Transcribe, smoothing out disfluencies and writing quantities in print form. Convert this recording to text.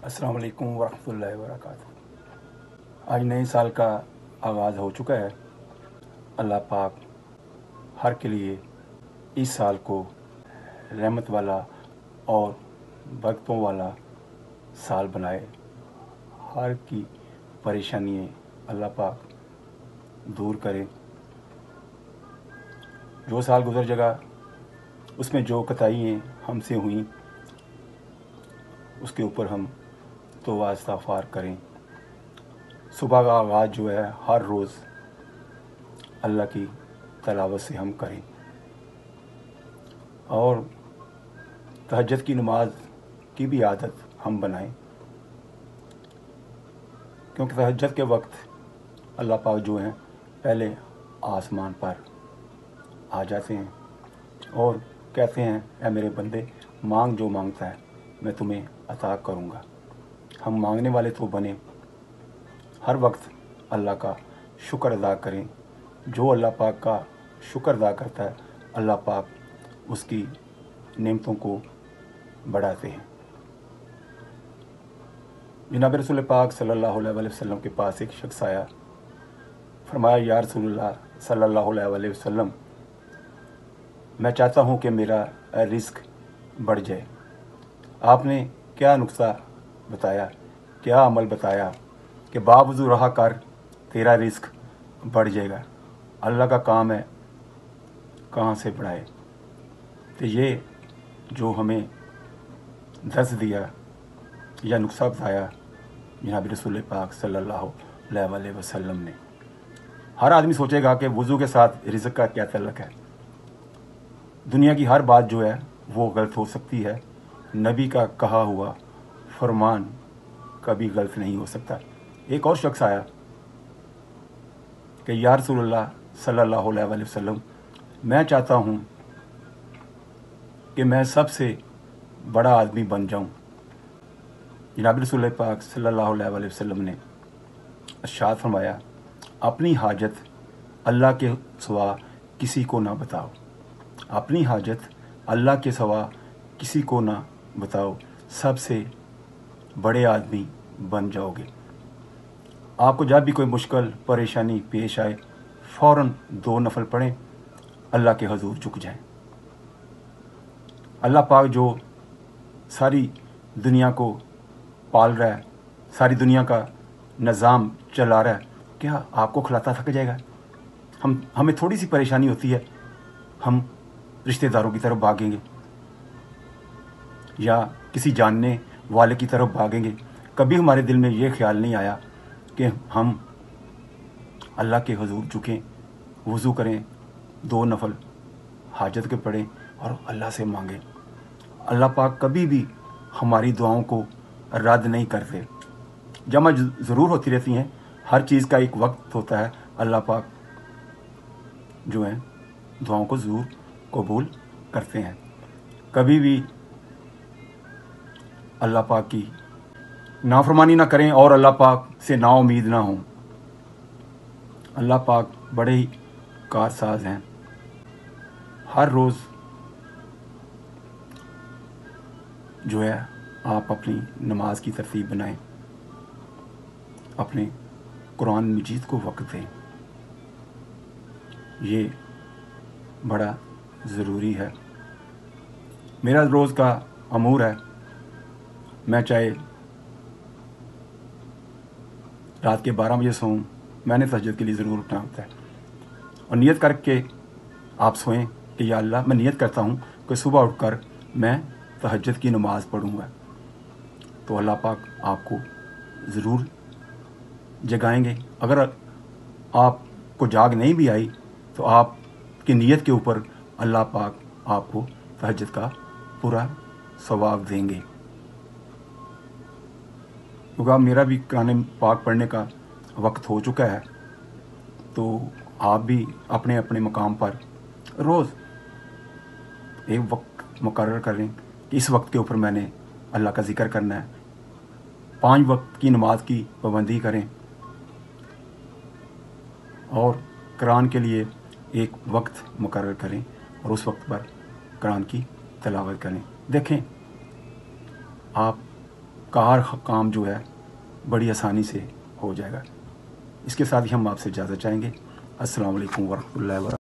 अस्सलाम वालेकुम वरहमतुल्लाहि वबरकातुहू। आज नए साल का आगाज़ हो चुका है। अल्लाह पाक हर के लिए इस साल को रहमत वाला और बरकतों वाला साल बनाए। हर की परेशानियाँ अल्लाह पाक दूर करे। जो साल गुजर जाएगा उसमें जो कताइयाँ हमसे हुई उसके ऊपर हम तौबा इस्तग़फ़ार करें। सुबह का आगाज़ जो है हर रोज़ अल्लाह की तलावत से हम करें और तहज्जुद की नमाज की भी आदत हम बनाएं, क्योंकि तहज्जुद के वक्त अल्लाह पाक जो हैं पहले आसमान पर आ जाते हैं और कहते हैं, ऐ मेरे बंदे मांग जो मांगता है मैं तुम्हें अता करूँगा। हम मांगने वाले तो बने, हर वक्त अल्लाह का शुक्र अदा करें। जो अल्लाह पाक का शुक्र अदा करता है अल्लाह पाक उसकी नेमतों को बढ़ाते हैं। जनाब रसूल पाक सल्लल्लाहु अलैहि वसल्लम के पास एक शख्स आया, फरमाया, या रसूलल्लाह सल्लल्लाहु अलैहि वसल्लम, मैं चाहता हूँ कि मेरा रिस्क बढ़ जाए। आपने क्या नुस्खा बताया, क्या अमल बताया कि बावजूद रहा कर तेरा रिस्क बढ़ जाएगा। अल्लाह का काम है कहाँ से बढ़ाए। तो ये जो हमें दर्स दिया या नुस्खा बताया जनाब रसूल पाक सल्लल्लाहु अलैहि वसल्लम ने। हर आदमी सोचेगा कि वज़ू के साथ रिज़्क़ का क्या तल्लुक़ है। दुनिया की हर बात जो है वो गलत हो सकती है, नबी का कहा हुआ फरमान कभी गलत नहीं हो सकता। एक और शख्स आया कि या रसूलल्लाह सल्लल्लाहु अलैहि वसल्लम, मैं चाहता हूँ कि मैं सबसे बड़ा आदमी बन जाऊँ। जनाब रसूल पाक सल्लल्लाहु अलैहि वसल्लम ने इरशाद फरमाया, अपनी हाजत अल्लाह के सिवा किसी को ना बताओ। अपनी हाजत अल्लाह के सिवा किसी को ना बताओ, सबसे बड़े आदमी बन जाओगे। आपको जब भी कोई मुश्किल परेशानी पेश आए फ़ौरन 2 नफल पढ़ें, अल्लाह के हजूर झुक जाएं। अल्लाह पाक जो सारी दुनिया को पाल रहा है, सारी दुनिया का निज़ाम चला रहा है, क्या आपको खिलाता थक जाएगा? हमें थोड़ी सी परेशानी होती है, हम रिश्तेदारों की तरफ भागेंगे या किसी जानने वाले की तरफ भागेंगे। कभी हमारे दिल में ये ख्याल नहीं आया कि हम अल्लाह के हुजूर झुकें, वज़ू करें, 2 नफल हाजत के पढ़ें और अल्लाह से मांगें। अल्लाह पाक कभी भी हमारी दुआओं को रद्द नहीं करते। जमा ज़रूर होती रहती हैं, हर चीज़ का एक वक्त होता है। अल्लाह पाक जो है दुआओं को ज़रूर कबूल करते हैं। कभी भी अल्लाह पाक की नाफरमानी ना करें और अल्लाह पाक से ना उम्मीद ना हो। अल्लाह पाक बड़े ही कारसाज हैं। हर रोज़ जो है आप अपनी नमाज की तरतीब बनाएं, अपने कुरान मजीद को वक्त दें, ये बड़ा ज़रूरी है। मेरा रोज़ का अमूर है, मैं चाहे रात के 12 बजे सोऊं, मैंने तहज्जुद के लिए ज़रूर उठना होता है और नियत करके आप सोएं कि या अल्लाह, मैं नियत करता हूँ कि सुबह उठकर मैं तहज्जुद की नमाज़ पढ़ूँगा। तो अल्लाह पाक आपको ज़रूर जगाएंगे। अगर आपको जाग नहीं भी आई तो आपकी नीयत के ऊपर अल्लाह पाक आपको तहज्जुद का पूरा सवाब देंगे। क्योंकि अब मेरा भी कुरान पाक पढ़ने का वक्त हो चुका है, तो आप भी अपने अपने मकाम पर रोज़ एक वक्त मुकर्रर करें कि इस वक्त के ऊपर मैंने अल्लाह का ज़िक्र करना है। 5 वक्त की नमाज की पाबंदी करें और कुरान के लिए एक वक्त मुकर्रर करें और उस वक्त पर कुरान की तिलावत करें। देखें आप کام جو ہے بڑی آسانی سے ہو جائے گا۔ اس کے ساتھ ہی ہم آپ سے اجازت چاہیں گے۔ السلام علیکم ورحمۃ اللہ وبرکاتہ۔